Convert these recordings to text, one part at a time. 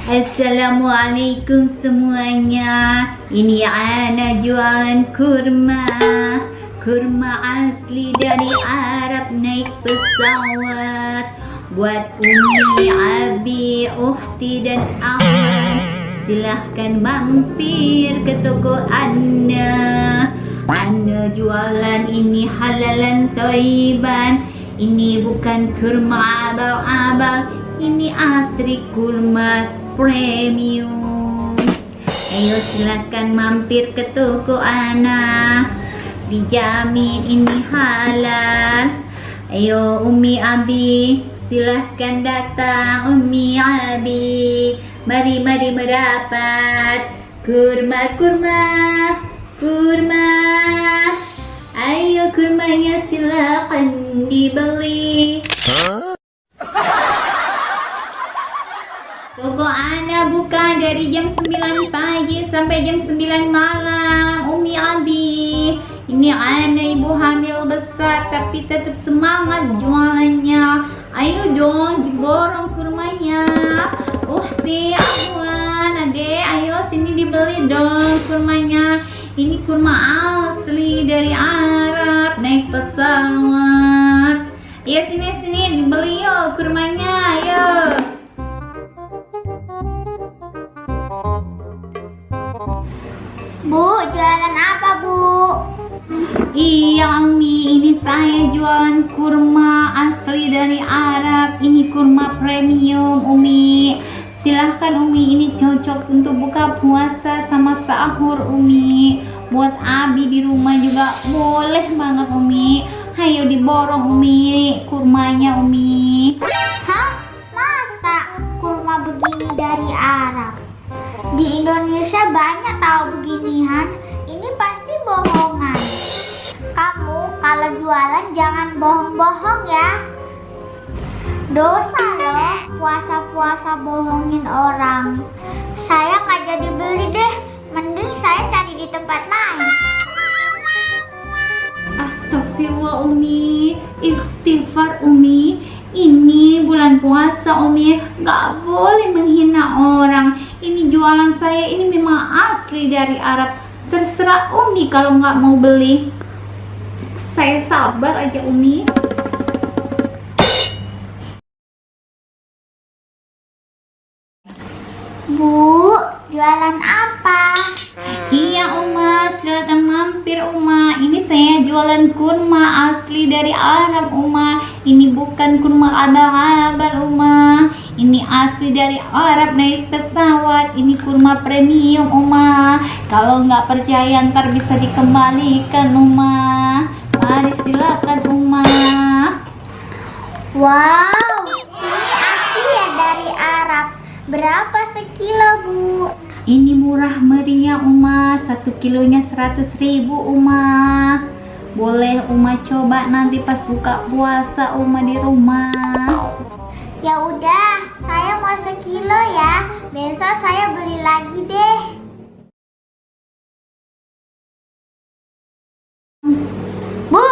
Assalamualaikum semuanya. Ini Ana jualan kurma. Kurma asli dari Arab naik pesawat. Buat Umi, Abi, Ukhti dan Aman, silahkan mampir ke toko Ana. Ana jualan ini halalan toiban. Ini bukan kurma abal-abal, ini asli kurma premium. Ayo silakan mampir ke toko Ana, dijamin ini halal. Ayo Umi, Abi, silahkan datang. Umi, Abi, mari merapat. Kurma ayo kurmanya silakan dibeli. Toko Ana buka dari jam 9 pagi sampai jam 9 malam. Umi, Abi, ini Ana ibu hamil besar tapi tetap semangat jualannya. Ayo dong diborong kurmanya. Ukhti, Afwan, Ade, ayo sini dibeli dong kurmanya. Ini kurma asli dari Arab naik pesawat. Ya sini dibeli yuk kurmanya, ayo. Bu, jualan apa, Bu? Iya Umi, ini saya jualan kurma asli dari Arab. Ini kurma premium Umi. Silahkan Umi, ini cocok untuk buka puasa sama sahur Umi. Buat Abi di rumah juga boleh banget Umi. Ayo diborong Umi kurmanya Umi. Hah? Masa kurma begini dari Arab? Di Indonesia banyak tahu beginian. Ini pasti bohongan. Kamu kalau jualan jangan bohong-bohong ya. Dosa loh puasa-puasa bohongin orang. Saya nggak jadi beli deh. Mending saya cari di tempat lain. Astagfirullah Umi, istighfar Umi. Ini bulan puasa Umi, gak boleh menghina orang. Ini jualan saya ini memang asli dari Arab. Terserah Umi kalau nggak mau beli. Saya sabar aja Umi. Bu, jualan apa? Iya Uma, silakan mampir Uma. Ini saya jualan kurma asli dari Arab Uma. Ini bukan kurma abal-abal Uma. Ini asli dari Arab naik pesawat. Ini kurma premium Uma. Kalau nggak percaya ntar bisa dikembalikan Uma. Mari silakan Uma. Wow, ini asli ya dari Arab. Berapa sekilo, Bu? Ini murah meriah Uma. 1 kilonya 100.000 Uma. Boleh Uma coba nanti pas buka puasa Uma di rumah. Ya udah, saya mau sekilo ya. Besok saya beli lagi deh. Bu,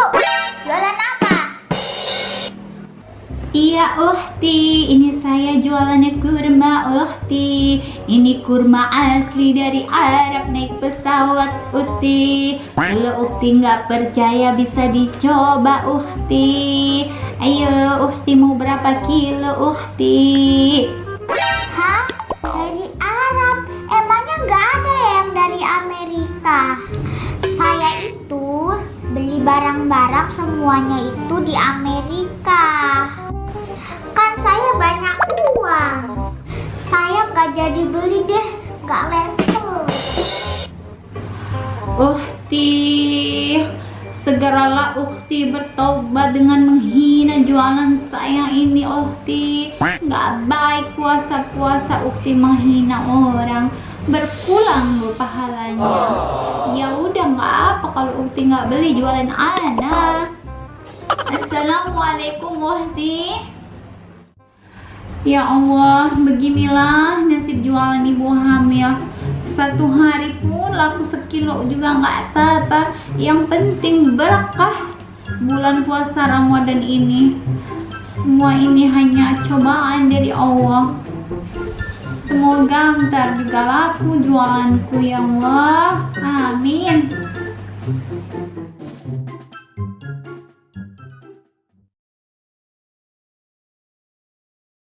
jualan apa? Iya Ukhti, ini saya jualannya kurma Ukhti. Ini kurma asli dari Arab naik pesawat Ukhti. Kalau Ukhti nggak percaya bisa dicoba Ukhti. Ayo Ukhti mau berapa kilo Ukhti? Hah? Dari Arab? Emangnya nggak ada ya yang dari Amerika? Saya itu beli barang-barang semuanya itu di Amerika. Kan saya banyak uang. Saya nggak jadi beli deh, nggak level. Ukhti, segeralah Ukhti bertobat dengan menghina jualan saya ini Ukhti. Nggak baik puasa-puasa Ukhti menghina orang. Berpulang loh pahalanya. Ya udah nggak apa kalau Ukhti nggak beli jualan Ana. Assalamualaikum Ukhti. Ya Allah, beginilah nasib jualan ibu hamil. Satu hari pun laku sekilo juga nggak apa-apa. Yang penting berkah bulan puasa Ramadan ini. Semua ini hanya cobaan dari Allah. semoga ntar juga laku jualanku ya Allah. Amin.